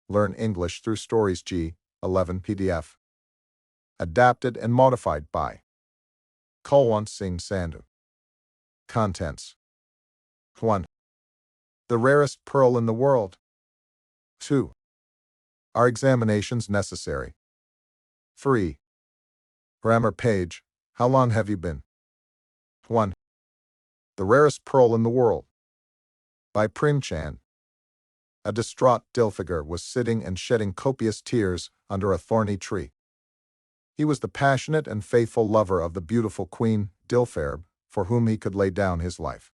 Learn English through Stories G11 PDF. Adapted and modified by Kulwant Singh Sandhu. Contents. 1. The rarest pearl in the world. 2. Are examinations necessary? 3. Grammar page. How long have you been? 1. The rarest pearl in the world. By Primchand. A distraught Dilfigar was sitting and shedding copious tears under a thorny tree. He was the passionate and faithful lover of the beautiful queen, Dilferb, for whom he could lay down his life.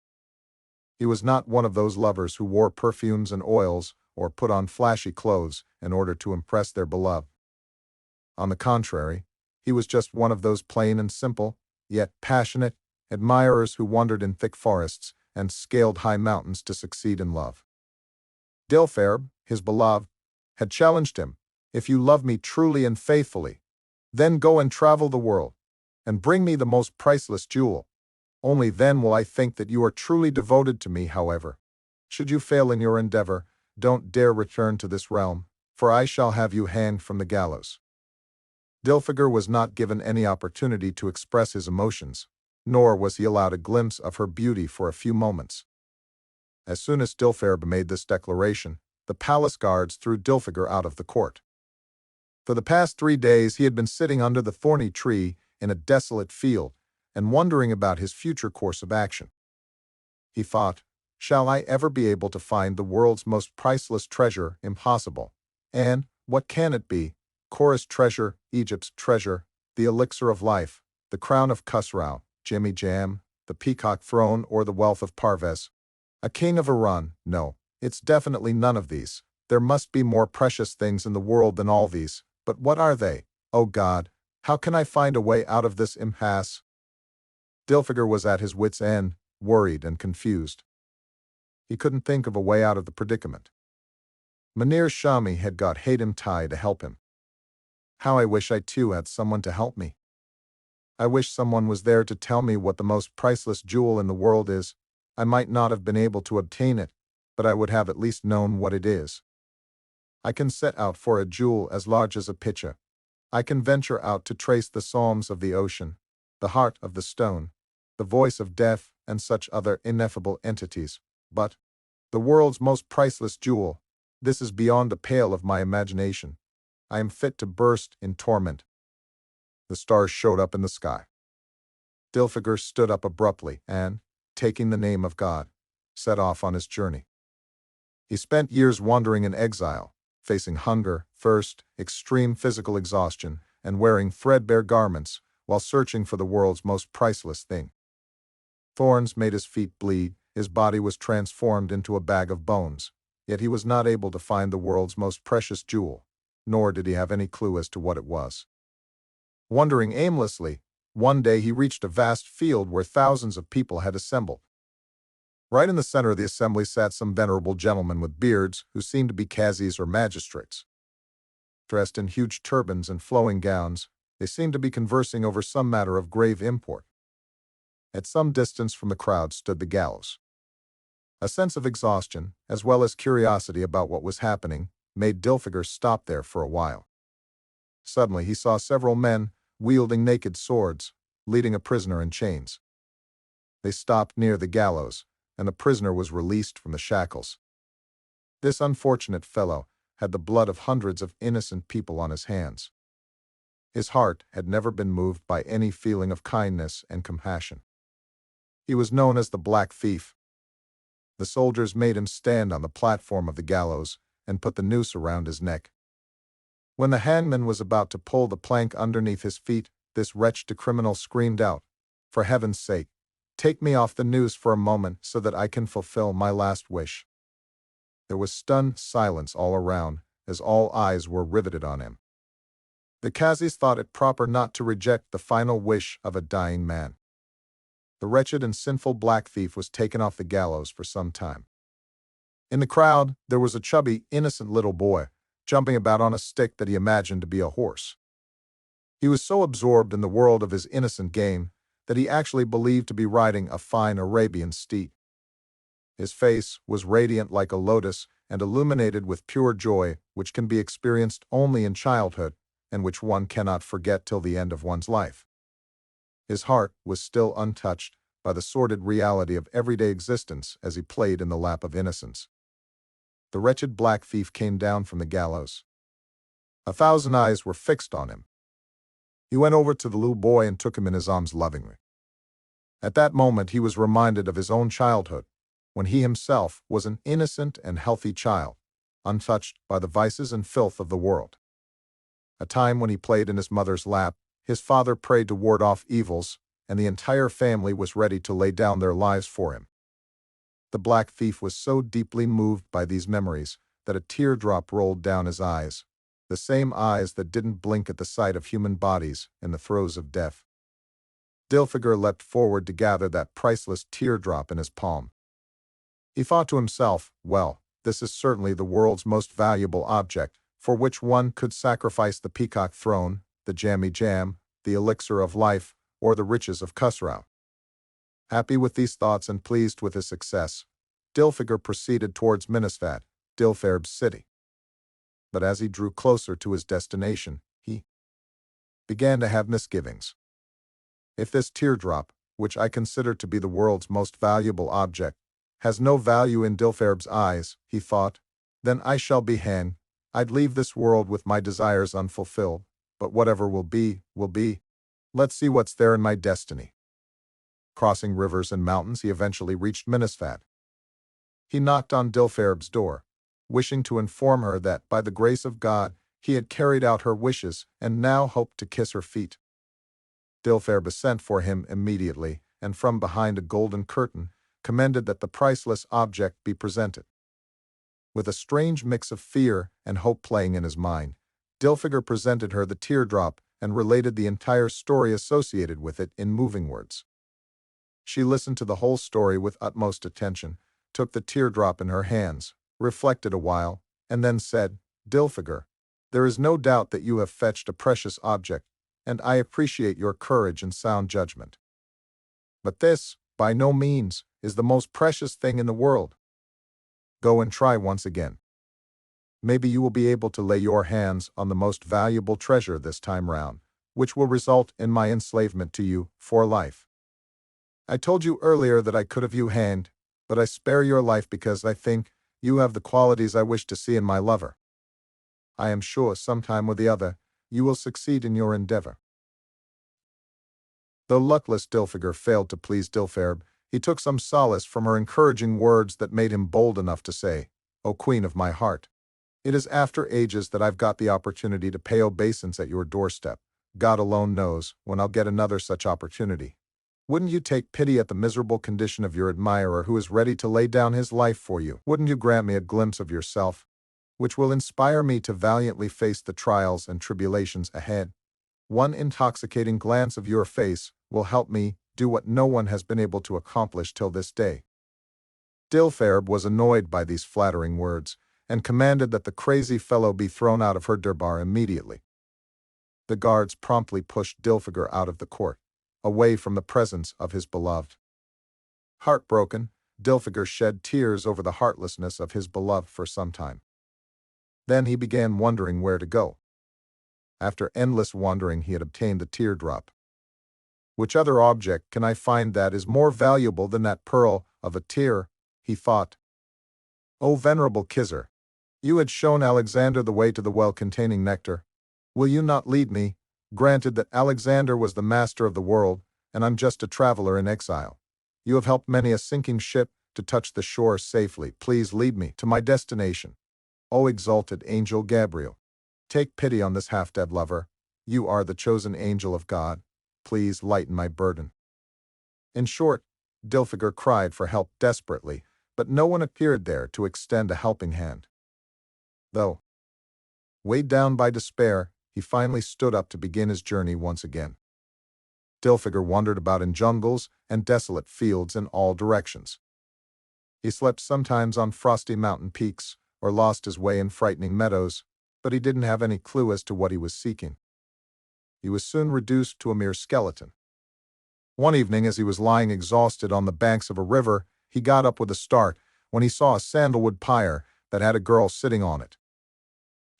He was not one of those lovers who wore perfumes and oils or put on flashy clothes in order to impress their beloved. On the contrary, he was just one of those plain and simple, yet passionate, admirers who wandered in thick forests and scaled high mountains to succeed in love. Dilferb, his beloved, had challenged him, "If you love me truly and faithfully, then go and travel the world, and bring me the most priceless jewel. Only then will I think that you are truly devoted to me, however. Should you fail in your endeavor, don't dare return to this realm, for I shall have you hanged from the gallows." Dilfigar was not given any opportunity to express his emotions, nor was he allowed a glimpse of her beauty for a few moments. As soon as Dilferb made this declaration, the palace guards threw Dilfigar out of the court. For the past 3 days he had been sitting under the thorny tree in a desolate field and wondering about his future course of action. He thought, "Shall I ever be able to find the world's most priceless treasure? Impossible. And what can it be? Korah's treasure, Egypt's treasure, the elixir of life, the crown of Khusrau, Jimmy Jam, the peacock throne, or the wealth of Parvez? A king of Iran? No, it's definitely none of these. There must be more precious things in the world than all these. But what are they? Oh God, how can I find a way out of this impasse?" Dilfigar was at his wit's end, worried and confused. He couldn't think of a way out of the predicament. Munir Shami had got Hatem Tai to help him. How I wish I too had someone to help me. I wish someone was there to tell me what the most priceless jewel in the world is. I might not have been able to obtain it, but I would have at least known what it is. I can set out for a jewel as large as a pitcher. I can venture out to trace the psalms of the ocean, the heart of the stone, the voice of death, and such other ineffable entities. But the world's most priceless jewel, this is beyond the pale of my imagination. I am fit to burst in torment. The stars showed up in the sky. Dilfigar stood up abruptly and, taking the name of God, set off on his journey. He spent years wandering in exile, facing hunger, thirst, extreme physical exhaustion, and wearing threadbare garments while searching for the world's most priceless thing. Thorns made his feet bleed, his body was transformed into a bag of bones, yet he was not able to find the world's most precious jewel, nor did he have any clue as to what it was. Wandering aimlessly, one day he reached a vast field where thousands of people had assembled. Right in the center of the assembly sat some venerable gentlemen with beards who seemed to be qazis or magistrates. Dressed in huge turbans and flowing gowns, they seemed to be conversing over some matter of grave import. At some distance from the crowd stood the gallows. A sense of exhaustion, as well as curiosity about what was happening, made Dilfigar stop there for a while. Suddenly he saw several men, wielding naked swords, leading a prisoner in chains. They stopped near the gallows, and the prisoner was released from the shackles. This unfortunate fellow had the blood of hundreds of innocent people on his hands. His heart had never been moved by any feeling of kindness and compassion. He was known as the Black Thief. The soldiers made him stand on the platform of the gallows and put the noose around his neck. When the hangman was about to pull the plank underneath his feet, this wretched criminal screamed out, "For heaven's sake, take me off the noose for a moment so that I can fulfill my last wish." There was stunned silence all around, as all eyes were riveted on him. The qazis thought it proper not to reject the final wish of a dying man. The wretched and sinful Black Thief was taken off the gallows for some time. In the crowd, there was a chubby, innocent little boy, jumping about on a stick that he imagined to be a horse. He was so absorbed in the world of his innocent game that he actually believed to be riding a fine Arabian steed. His face was radiant like a lotus and illuminated with pure joy which can be experienced only in childhood, and which one cannot forget till the end of one's life. His heart was still untouched by the sordid reality of everyday existence as he played in the lap of innocence. The wretched black thief came down from the gallows. 1,000 eyes were fixed on him. He went over to the little boy and took him in his arms lovingly. At that moment he was reminded of his own childhood, when he himself was an innocent and healthy child, untouched by the vices and filth of the world. A time when he played in his mother's lap, his father prayed to ward off evils, and the entire family was ready to lay down their lives for him. The black thief was so deeply moved by these memories that a teardrop rolled down his eyes, the same eyes that didn't blink at the sight of human bodies in the throes of death. Dilfiger leapt forward to gather that priceless teardrop in his palm. He thought to himself, well, this is certainly the world's most valuable object, for which one could sacrifice the peacock throne, the jammy jam, the elixir of life, or the riches of Khusrau. Happy with these thoughts and pleased with his success, Dilfiger proceeded towards Minisvat, Dilferb's city. But as he drew closer to his destination, he began to have misgivings. If this teardrop, which I consider to be the world's most valuable object, has no value in Dilferb's eyes, he thought, then I shall be hanged. I'd leave this world with my desires unfulfilled, but whatever will be, will be. Let's see what's there in my destiny. Crossing rivers and mountains, he eventually reached Minisvat. He knocked on Dilferb's door, wishing to inform her that, by the grace of God, he had carried out her wishes and now hoped to kiss her feet. Dilferb sent for him immediately, and from behind a golden curtain, commanded that the priceless object be presented. With a strange mix of fear and hope playing in his mind, Dilfiger presented her the teardrop and related the entire story associated with it in moving words. She listened to the whole story with utmost attention, took the teardrop in her hands, reflected a while, and then said, Dilfiger, there is no doubt that you have fetched a precious object, and I appreciate your courage and sound judgment. But this, by no means, is the most precious thing in the world. Go and try once again. Maybe you will be able to lay your hands on the most valuable treasure this time round, which will result in my enslavement to you for life. I told you earlier that I could have you hanged, but I spare your life because I think you have the qualities I wish to see in my lover. I am sure sometime or the other you will succeed in your endeavor. Though luckless Dilfiger failed to please Dilferb, he took some solace from her encouraging words that made him bold enough to say, O Queen of my heart, it is after ages that I've got the opportunity to pay obeisance at your doorstep. God alone knows when I'll get another such opportunity. Wouldn't you take pity at the miserable condition of your admirer who is ready to lay down his life for you? Wouldn't you grant me a glimpse of yourself, which will inspire me to valiantly face the trials and tribulations ahead? One intoxicating glance of your face will help me do what no one has been able to accomplish till this day. Dilferb was annoyed by these flattering words, and commanded that the crazy fellow be thrown out of her durbar immediately. The guards promptly pushed Dilfiger out of the court, away from the presence of his beloved. Heartbroken, Dilfiger shed tears over the heartlessness of his beloved for some time. Then he began wondering where to go. After endless wandering, he had obtained the teardrop. Which other object can I find that is more valuable than that pearl of a tear? He thought. O venerable Khizr, you had shown Alexander the way to the well containing nectar. Will you not lead me? Granted that Alexander was the master of the world, and I'm just a traveler in exile. You have helped many a sinking ship to touch the shore safely. Please lead me to my destination. O exalted angel Gabriel, take pity on this half-dead lover. You are the chosen angel of God. Please lighten my burden. In short, Dilfiger cried for help desperately, but no one appeared there to extend a helping hand. Though weighed down by despair, he finally stood up to begin his journey once again. Dilfiger wandered about in jungles and desolate fields in all directions. He slept sometimes on frosty mountain peaks, or lost his way in frightening meadows, but he didn't have any clue as to what he was seeking. He was soon reduced to a mere skeleton. One evening, as he was lying exhausted on the banks of a river, he got up with a start when he saw a sandalwood pyre that had a girl sitting on it.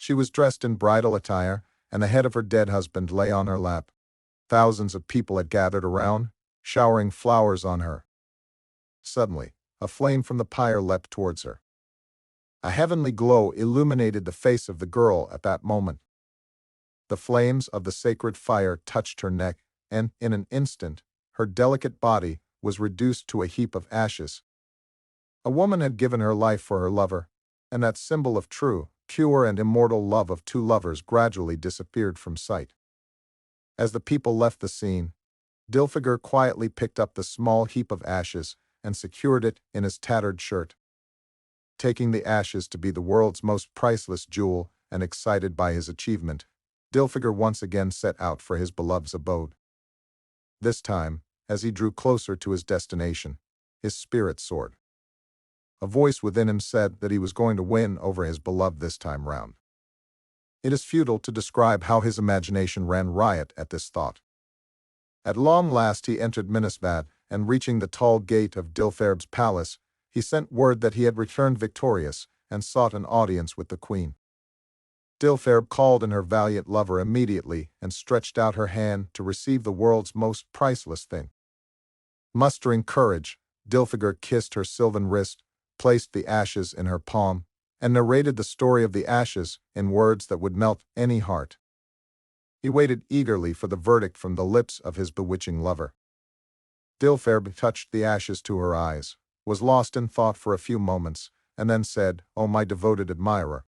She was dressed in bridal attire, and the head of her dead husband lay on her lap. Thousands of people had gathered around, showering flowers on her. Suddenly, a flame from the pyre leapt towards her. A heavenly glow illuminated the face of the girl at that moment. The flames of the sacred fire touched her neck, and, in an instant, her delicate body was reduced to a heap of ashes. A woman had given her life for her lover, and that symbol of true, pure and immortal love of two lovers gradually disappeared from sight. As the people left the scene, Dilfiger quietly picked up the small heap of ashes and secured it in his tattered shirt. Taking the ashes to be the world's most priceless jewel and excited by his achievement, Dilfiger once again set out for his beloved's abode. This time, as he drew closer to his destination, his spirit soared. A voice within him said that he was going to win over his beloved this time round. It is futile to describe how his imagination ran riot at this thought. At long last he entered Minisvad, and reaching the tall gate of Dilferb's palace, he sent word that he had returned victorious and sought an audience with the queen. Dilferb called in her valiant lover immediately and stretched out her hand to receive the world's most priceless thing. Mustering courage, Dilfiger kissed her sylvan wrist, placed the ashes in her palm, and narrated the story of the ashes in words that would melt any heart. He waited eagerly for the verdict from the lips of his bewitching lover. Dilferb touched the ashes to her eyes, was lost in thought for a few moments, and then said, "O my devoted admirer,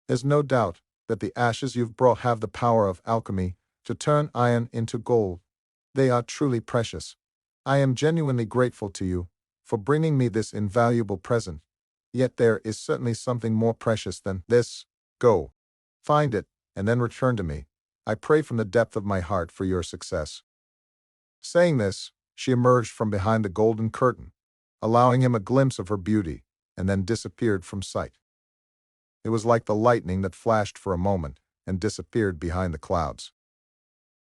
there's no doubt that the ashes you've brought have the power of alchemy to turn iron into gold. They are truly precious. I am genuinely grateful to you for bringing me this invaluable present. Yet there is certainly something more precious than this. Go, find it, and then return to me. I pray from the depth of my heart for your success." Saying this, she emerged from behind the golden curtain, allowing him a glimpse of her beauty, and then disappeared from sight. It was like the lightning that flashed for a moment and disappeared behind the clouds.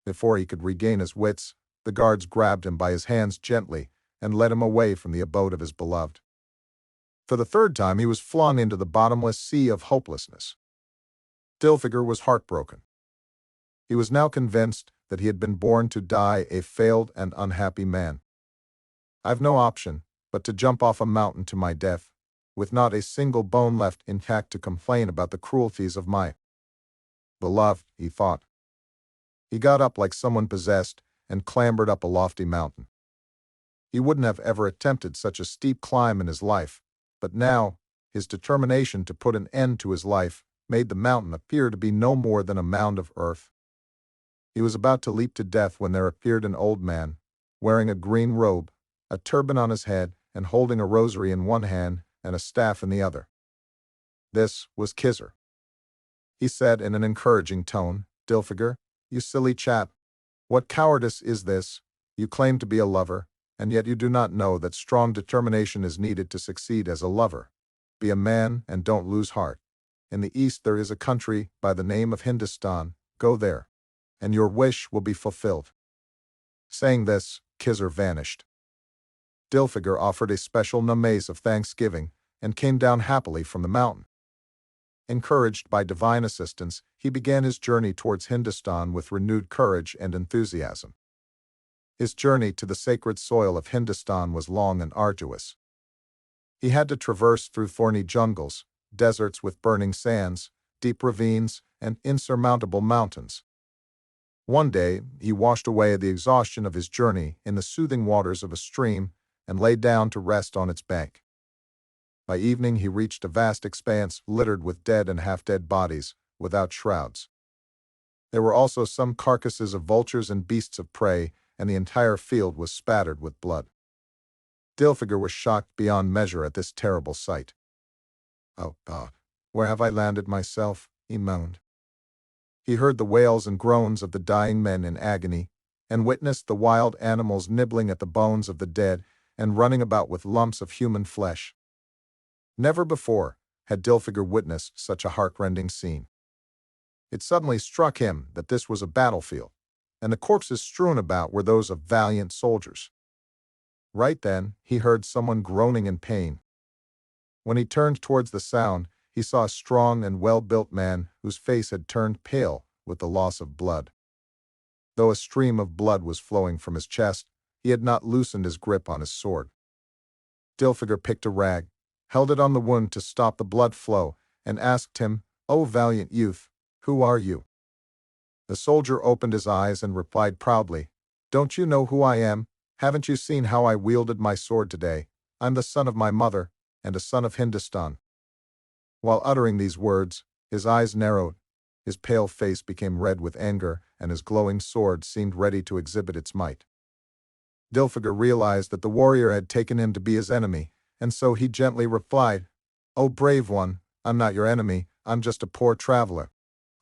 Before he could regain his wits, the guards grabbed him by his hands gently and led him away from the abode of his beloved. For the third time he was flung into the bottomless sea of hopelessness. Dilfiger was heartbroken. He was now convinced that he had been born to die a failed and unhappy man. "I've no option but to jump off a mountain to my death, with not a single bone left intact to complain about the cruelties of my beloved," he thought. He got up like someone possessed and clambered up a lofty mountain. He wouldn't have ever attempted such a steep climb in his life, but now, his determination to put an end to his life made the mountain appear to be no more than a mound of earth. He was about to leap to death when there appeared an old man, wearing a green robe, a turban on his head, and holding a rosary in one hand and a staff in the other. This was Khizr. He said in an encouraging tone, "Dilfiger, you silly chap, what cowardice is this? You claim to be a lover, and yet you do not know that strong determination is needed to succeed as a lover. Be a man and don't lose heart. In the east there is a country by the name of Hindustan. Go there, and your wish will be fulfilled." Saying this, Khizr vanished. Dilfiger offered a special namaze of thanksgiving and came down happily from the mountain. Encouraged by divine assistance, he began his journey towards Hindustan with renewed courage and enthusiasm. His journey to the sacred soil of Hindustan was long and arduous. He had to traverse through thorny jungles, deserts with burning sands, deep ravines, and insurmountable mountains. One day, he washed away the exhaustion of his journey in the soothing waters of a stream and lay down to rest on its bank. By evening, he reached a vast expanse littered with dead and half-dead bodies, without shrouds. There were also some carcasses of vultures and beasts of prey, and the entire field was spattered with blood. Dilfiger was shocked beyond measure at this terrible sight. "Oh God, where have I landed myself?" he moaned. He heard the wails and groans of the dying men in agony, and witnessed the wild animals nibbling at the bones of the dead and running about with lumps of human flesh. Never before had Dilfiger witnessed such a heartrending scene. It suddenly struck him that this was a battlefield, and the corpses strewn about were those of valiant soldiers. Right then, he heard someone groaning in pain. When he turned towards the sound, he saw a strong and well-built man whose face had turned pale with the loss of blood. Though a stream of blood was flowing from his chest, he had not loosened his grip on his sword. Dilfiger picked a rag, held it on the wound to stop the blood flow, and asked him, "O valiant youth, who are you?" The soldier opened his eyes and replied proudly, "Don't you know who I am? Haven't you seen how I wielded my sword today? I'm the son of my mother, and a son of Hindustan." While uttering these words, his eyes narrowed, his pale face became red with anger, and his glowing sword seemed ready to exhibit its might. Dilfiger realized that the warrior had taken him to be his enemy, and so he gently replied, "O brave one, I'm not your enemy, I'm just a poor traveler.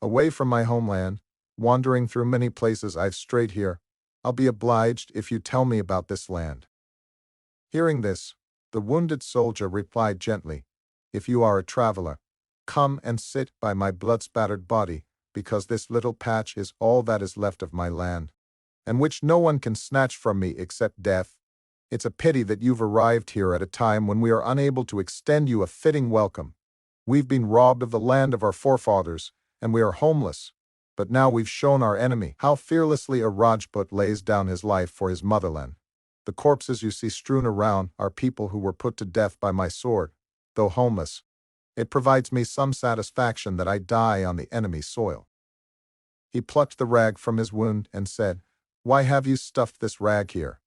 Away from my homeland, wandering through many places I've strayed here. I'll be obliged if you tell me about this land." Hearing this, the wounded soldier replied gently, "If you are a traveler, come and sit by my blood-spattered body, because this little patch is all that is left of my land, and which no one can snatch from me except death. It's a pity that you've arrived here at a time when we are unable to extend you a fitting welcome. We've been robbed of the land of our forefathers, and we are homeless. But now we've shown our enemy how fearlessly a Rajput lays down his life for his motherland. The corpses you see strewn around are people who were put to death by my sword. Though homeless, it provides me some satisfaction that I die on the enemy's soil." He plucked the rag from his wound and said, "Why have you stuffed this rag here?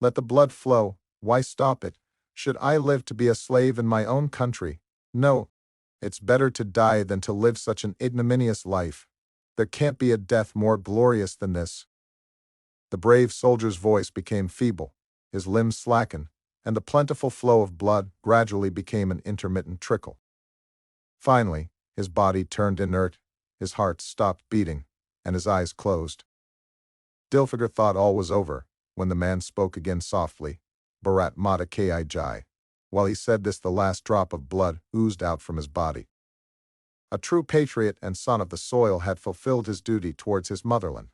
Let the blood flow, why stop it? Should I live to be a slave in my own country? No, it's better to die than to live such an ignominious life. There can't be a death more glorious than this." The brave soldier's voice became feeble, his limbs slackened, and the plentiful flow of blood gradually became an intermittent trickle. Finally, his body turned inert, his heart stopped beating, and his eyes closed. Dilfiger thought all was over, when the man spoke again softly, "Bharat Mata Ki Jai." While he said this, the last drop of blood oozed out from his body. A true patriot and son of the soil had fulfilled his duty towards his motherland.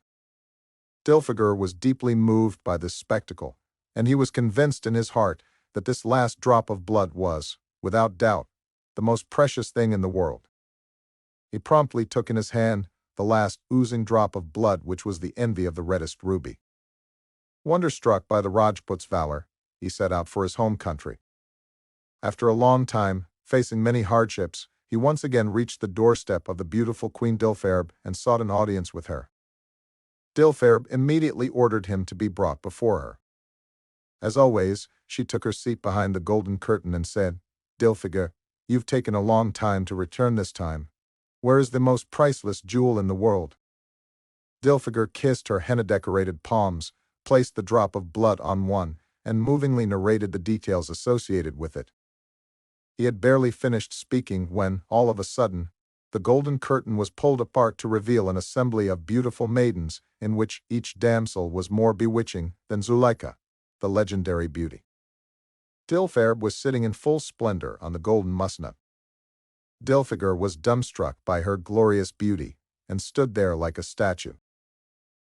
Dilfiger was deeply moved by this spectacle, and he was convinced in his heart that this last drop of blood was, without doubt, the most precious thing in the world. He promptly took in his hand the last oozing drop of blood, which was the envy of the reddest ruby. Wonderstruck by the Rajput's valor, he set out for his home country. After a long time, facing many hardships, he once again reached the doorstep of the beautiful Queen Dilferb and sought an audience with her. Dilferb immediately ordered him to be brought before her. As always, she took her seat behind the golden curtain and said, "Dilfiger, you've taken a long time to return this time. Where is the most priceless jewel in the world?" Dilfiger kissed her henna-decorated palms, placed the drop of blood on one, and movingly narrated the details associated with it. He had barely finished speaking when, all of a sudden, the golden curtain was pulled apart to reveal an assembly of beautiful maidens, in which each damsel was more bewitching than Zuleika, the legendary beauty. Dilferb was sitting in full splendor on the golden musnad. Dilfiger was dumbstruck by her glorious beauty, and stood there like a statue.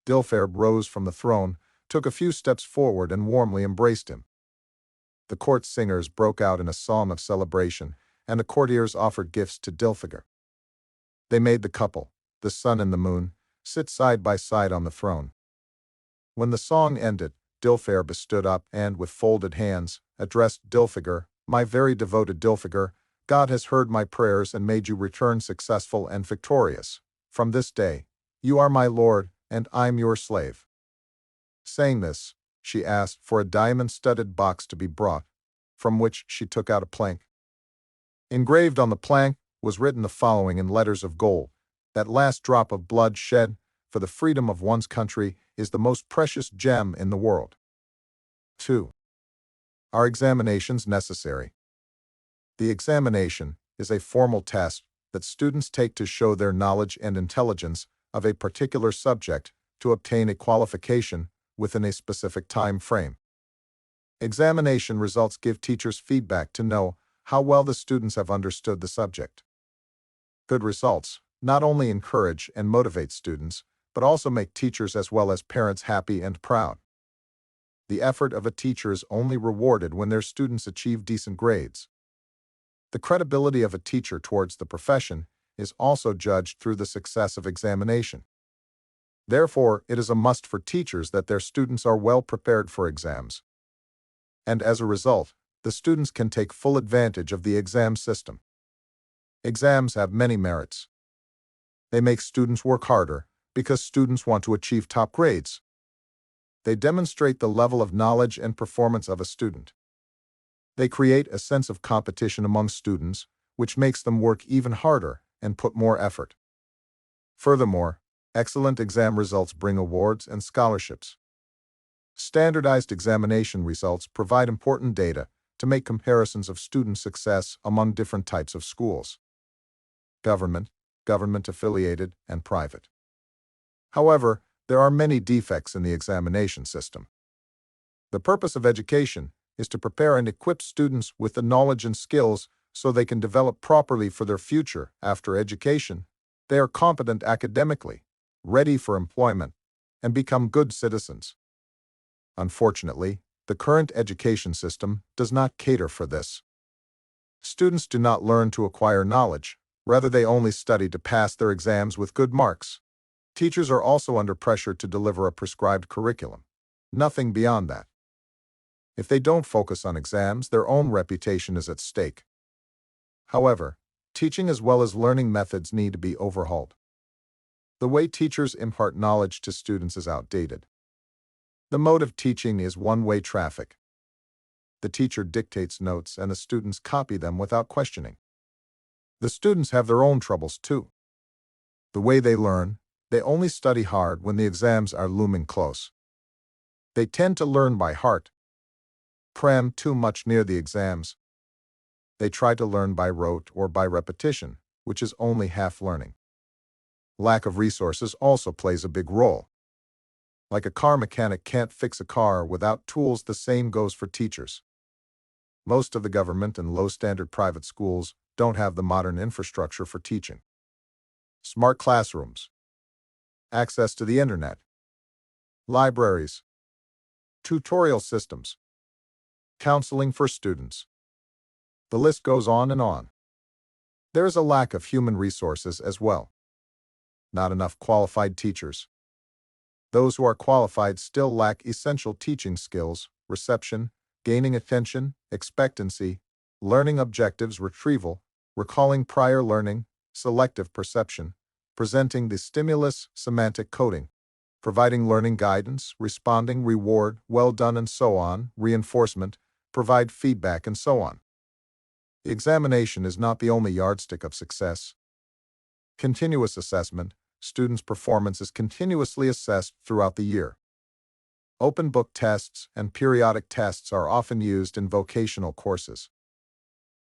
Dilferb rose from the throne, took a few steps forward and warmly embraced him. The court singers broke out in a song of celebration, and the courtiers offered gifts to Dilfiger. They made the couple, the sun and the moon, sit side by side on the throne. When the song ended, Dilferb stood up and, with folded hands, addressed Dilfiger, "My very devoted Dilfiger, God has heard my prayers and made you return successful and victorious. From this day, you are my lord, and I'm your slave." Saying this, she asked for a diamond-studded box to be brought, from which she took out a plank. Engraved on the plank was written the following in letters of gold: "That last drop of blood shed for the freedom of one's country is the most precious gem in the world." 2. Are examinations necessary? The examination is a formal test that students take to show their knowledge and intelligence of a particular subject to obtain a qualification within a specific time frame. Examination results give teachers feedback to know how well the students have understood the subject. Good results not only encourage and motivate students, but also make teachers as well as parents happy and proud. The effort of a teacher is only rewarded when their students achieve decent grades. The credibility of a teacher towards the profession is also judged through the success of examination. Therefore, it is a must for teachers that their students are well prepared for exams. And as a result, the students can take full advantage of the exam system. Exams have many merits. They make students work harder because students want to achieve top grades. They demonstrate the level of knowledge and performance of a student. They create a sense of competition among students, which makes them work even harder and put more effort. Furthermore, excellent exam results bring awards and scholarships. Standardized examination results provide important data to make comparisons of student success among different types of schools: government, government-affiliated, and private. However, there are many defects in the examination system. The purpose of education is to prepare and equip students with the knowledge and skills so they can develop properly for their future. After education, they are competent academically, ready for employment, and become good citizens. Unfortunately, the current education system does not cater for this. Students do not learn to acquire knowledge, rather they only study to pass their exams with good marks. Teachers are also under pressure to deliver a prescribed curriculum. Nothing beyond that. If they don't focus on exams, their own reputation is at stake. However, teaching as well as learning methods need to be overhauled. The way teachers impart knowledge to students is outdated. The mode of teaching is one-way traffic. The teacher dictates notes and the students copy them without questioning. The students have their own troubles too. The way they learn, they only study hard when the exams are looming close. They tend to learn by heart, cram too much near the exams. They try to learn by rote or by repetition, which is only half learning. Lack of resources also plays a big role. Like a car mechanic can't fix a car without tools, the same goes for teachers. Most of the government and low-standard private schools don't have the modern infrastructure for teaching. Smart classrooms, access to the internet, libraries, tutorial systems, counseling for students. The list goes on and on. There is a lack of human resources as well. Not enough qualified teachers. Those who are qualified still lack essential teaching skills, reception, gaining attention, expectancy, learning objectives, retrieval, recalling prior learning, selective perception, presenting the stimulus, semantic coding, providing learning guidance, responding, reward, well done, and so on, reinforcement, provide feedback, and so on. The examination is not the only yardstick of success. Continuous assessment, students' performance is continuously assessed throughout the year. Open book tests and periodic tests are often used in vocational courses.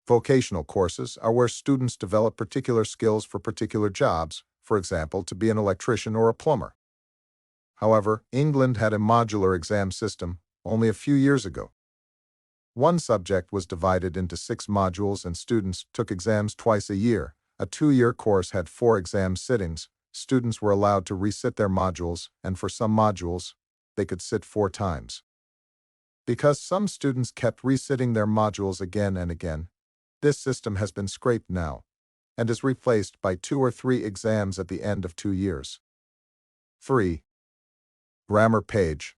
Vocational courses are where students develop particular skills for particular jobs, for example, to be an electrician or a plumber. However, England had a modular exam system only a few years ago. One subject was divided into 6 modules and students took exams twice a year. A 2-year course had 4 exam sittings. Students were allowed to resit their modules, and for some modules, they could sit 4 times. Because some students kept resitting their modules again and again, this system has been scrapped now and is replaced by 2 or 3 exams at the end of 2 years. 3. Grammar page.